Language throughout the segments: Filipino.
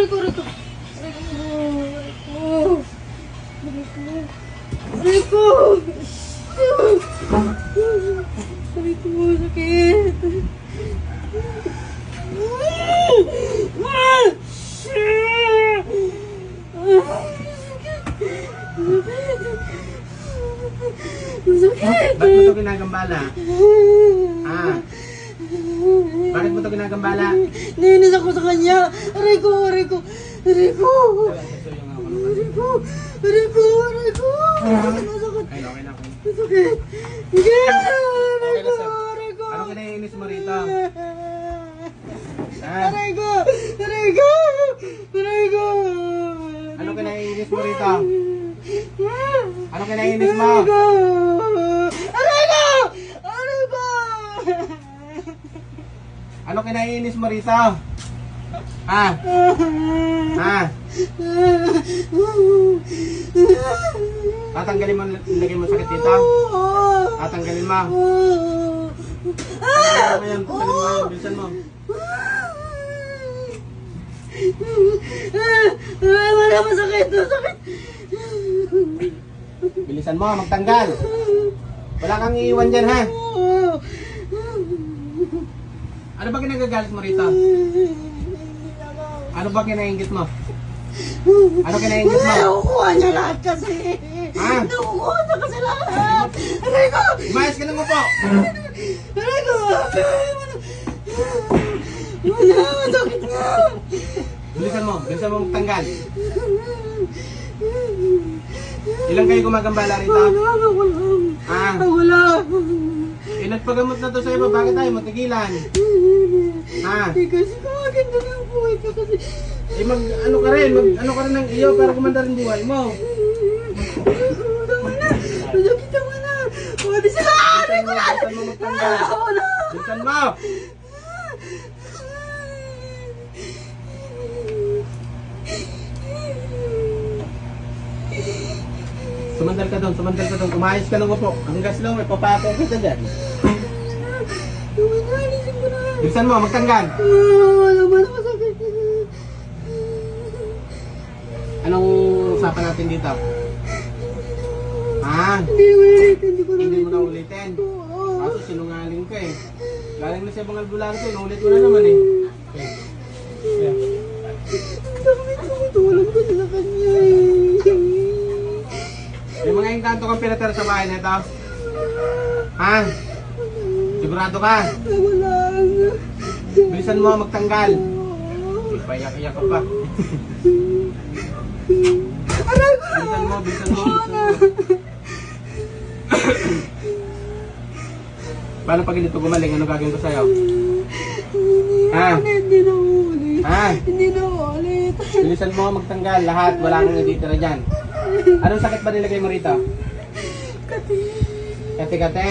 Rico. Rico, sakit. Bakit mo ito ginagambala? Bakit mo ito ginagambala? Nainis ako sa kanya. Rico. Okay na. Sakit. Rico. Ano kinainis mo rito? Rico. Ano kinainis mo rito? Ano kinainis mo? Ano kinainis mo rito? Tatanggalin mo, nilagay mo sakit dito? Tatanggalin mo. Tanggalin mo yan, bilisan mo. Wala masakit. Bilisan mo, magtanggal. Wala kang iiwan dyan, ha? Ano ba kinagagalit mo rito? Ano ba kinainggit mo? Ano kinainggit mo? Nakukuha niya lahat kasi. Nakukuha niya kasi lahat. Rico! Umayos ka lang mo po. Rico! Wala, sakit nga. Bilisan mo magtanggal. Ilang kayo gumagambala rito? Wala. Nagpagamot na to sa iba, bakit tayo matigilan? Kasi kumaganda ng buhay ko kasi. Ano ka rin ng iyo para kumanda rin buhay mo. Masakit mo na. Bilisan mo magtanggal. Bilisan mo. Sumandal ka doon. Umayos ka lang po. Ang gas lang, may papako ka dyan. Bilisan mo, magtanggal. Wala ba na masakit? Anong usapan natin dito? Hindi mo na ulitin. Kaso sinungaling ka eh. Galing na siya bang albularyo, inulit mo na naman eh. Tulong ko sa kanya eh. May mga engkanto kang pinatira sa bahay na ito? Sigurado ka? Wala. Bilisan mo magtanggal. Ipayak-iyak ka pa. Bilisan mo. Paano pag ganito gumaling? Ano gagawin ko sa'yo? Hindi na ulit. Bilisan mo magtanggal. Lahat. Wala nang natitira dyan. Anong sakit ba nilagay mo rito? Kate.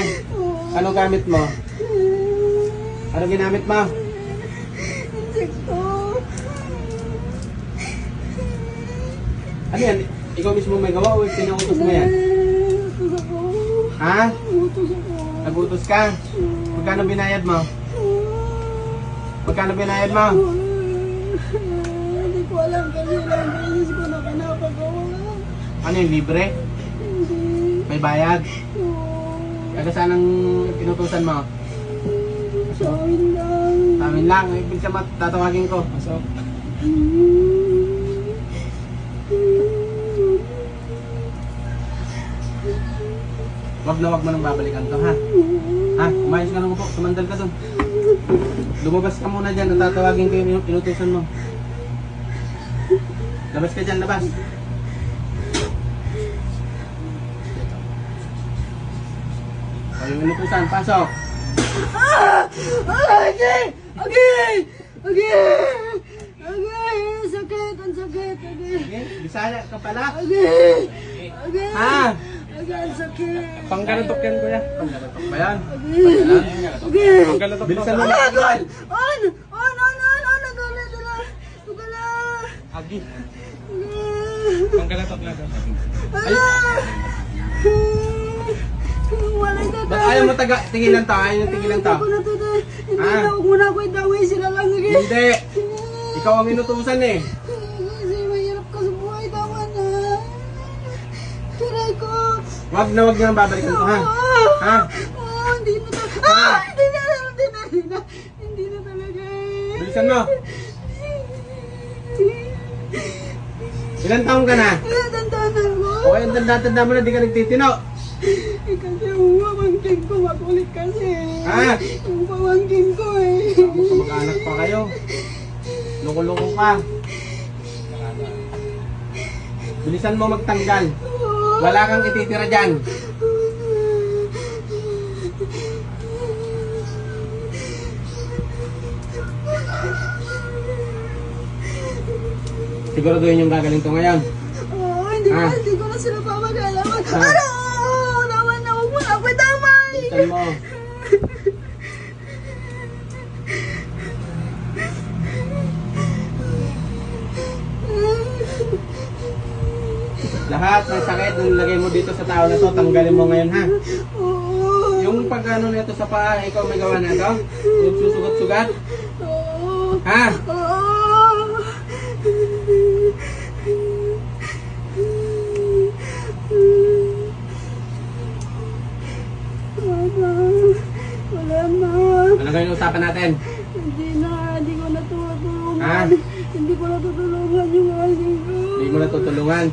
Ano gamit mo? Ano ginamit mo? Ano yan? Ikaw mismo may gawa o pinautos mo yan? Nagutos ka? Magkano binayad mo? Hindi ko alam kasi ilang beses ko na pinapagawa. Ano yung libre? May bayad? Taga saan ang pinutusan mo? Sa amin lang. Sa amin lang. Ibig sabihin tatawagin ko. Pasok. Wag mo nang babalikan to, ha? Umayos ka lang po. Sumandal ka doon. Lumabas ka muna dyan. Tatawagin ko yung pinutusan mo. Labas ka dyan, labas. O, yung pinutusan, pasok. Sakit, ang sakit. Bisaya ka pala. Ang sakit. Panggalatok yan, kuya. Panggalatok ba yan? Panggalatok. Bilisan mo. Agi. Panggalatok lang. Ba't ayaw mo tigilan to? Ayaw mo tigilan to? Hindi na, huwag mo na ako itawin sila lang. Hindi. Ikaw ang inutusan eh. Wag na wag niyo nang babalikan to, ha? Ha? Hindi na talaga. Hindi na talaga. Bilisan mo. Ilan taong ka na? Tandaan na mo. Okay, ang tanda mo na, di ka nagtitino. Kasi yung pamangkin ko, makulit kasi. Ha? Yung pamangkin ko eh. Mag-anak pa kayo. Loko-loko ka. Bilisan mo magtanggal. Wala kang ititira dyan. Siguraduhin yung gagaling to ngayon. Oo, hindi ko na sila papagalaman. Ha? Ano? Naman na, huwag mo na ako damay. Bilisan mo. Lahat ng sakit na nilagay mo dito sa tao na to, tanggalin mo ngayon, ha? Oo. Yung pag-ano nito sa paa, ikaw may gawa na ito? Yung susugat-sugat? Oo. Ha? Oo. Wala na. Ano ba yung usapan natin? Hindi ko na tutulungan. Ha? Hindi ko na tutulungan yung aling ko. Hindi mo na tutulungan.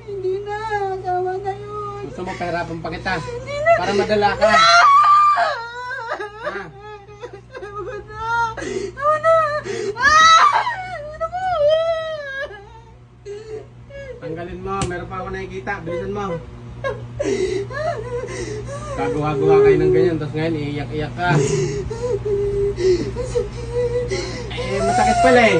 Hindi na. Tama na yun. Gusto mo pahirapan pa kita? Para madala ka. Ha? Pagod na. Tama na. Ano mo? Tanggalin mo. Meron pa ako nakikita. Bilisan mo. Gagawa-gawa kayo ng ganyan. Tapos ngayon, iiyak-iyak ka. Eh, masakit pala eh.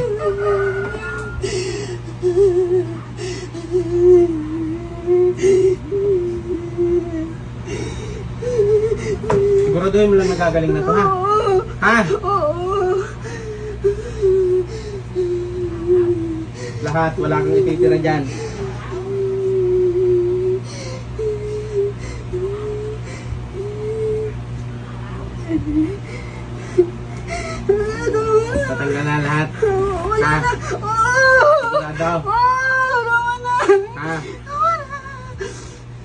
Siguraduhin mo lang nagagaling na to, ha? Ha? Oo. Lahat, wala kang ititira dyan. Tatanggal na lahat. Wala Ha? na. Sigurado. Tama na. Ha?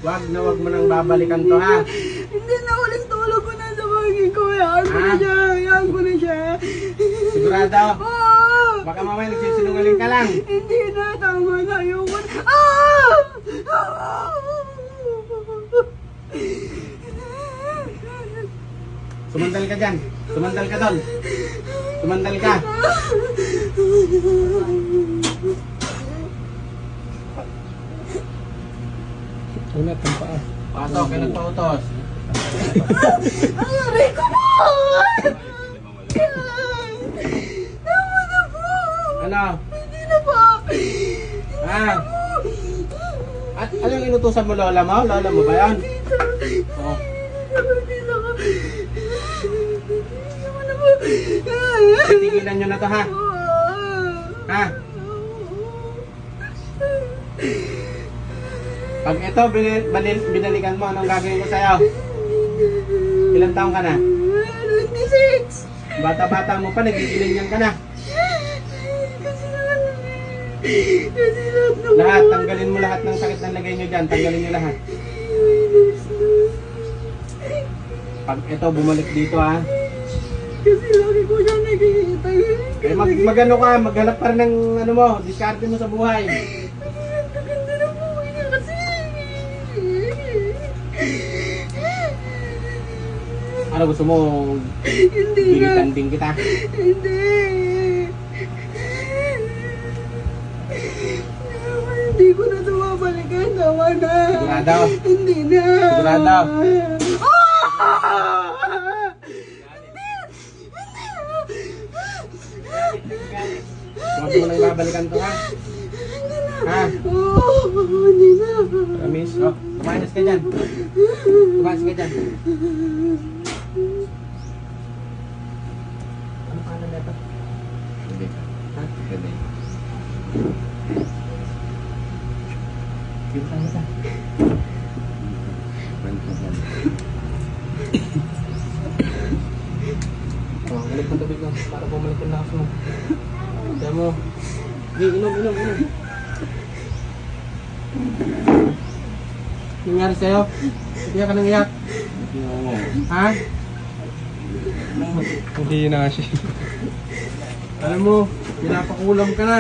Wag mo nang babalikan to, ha? Hindi na ulit tulog ko na sa bagay ko. Hayaan ko na siya. Hayaan ko na siya. Sigurado. Oo. Baka mamaya nagsisinungaling ka lang. Hindi na. Tama na. Ayoko na. Sumandal ka dyan. Sumandal ka doon. Sumandal ka. Ulat ang paa. Pasok, kayo nagpautos. Ang aray ko po! Tama na po! Ano? Hindi na po! Ha? At anong inutusan mo, lola mo? Lola mo ba yan? Oo. Hindi na po! Tama na po! Tigilan nyo na to, ha? Ha? Pag ito, binalikan mo, anong gagawin ko sa'yo? Ilang taong ka na? 26! Bata-bata mo pa, nagigilingan ka na. Lahat, tanggalin mo lahat ng sakit na lagay nyo dyan. Tanggalin nyo lahat. Pag ito, bumalik dito, ha? Kasi lagi ko siya nakikita. Eh, magano ka, maghanap pa rin ng ano mo, diskarte mo sa buhay. Ang ganda ng buhay niya kasi. Ano gusto mo? Hindi na. Pilitan din kita. Hindi. Hindi ko na tumabalikan. Tawa na. Sigurado? Hindi na. Sigurado? Huwag mo nang babalikan to, ha? Ha? Hindi na. Promise? Oh, kumayas ka dyan. Kumayas ka dyan. Ano pangalan na ito? Ha? Dito tayo ka. Oh, balik ng tubig mo para bumalik yung lakas mo. Kaya mo. Hindi, inom. Nangyari sa'yo? Iyak ka nang iyak. Ha? Hindi na siya. Alam mo, pinapakulam ka na.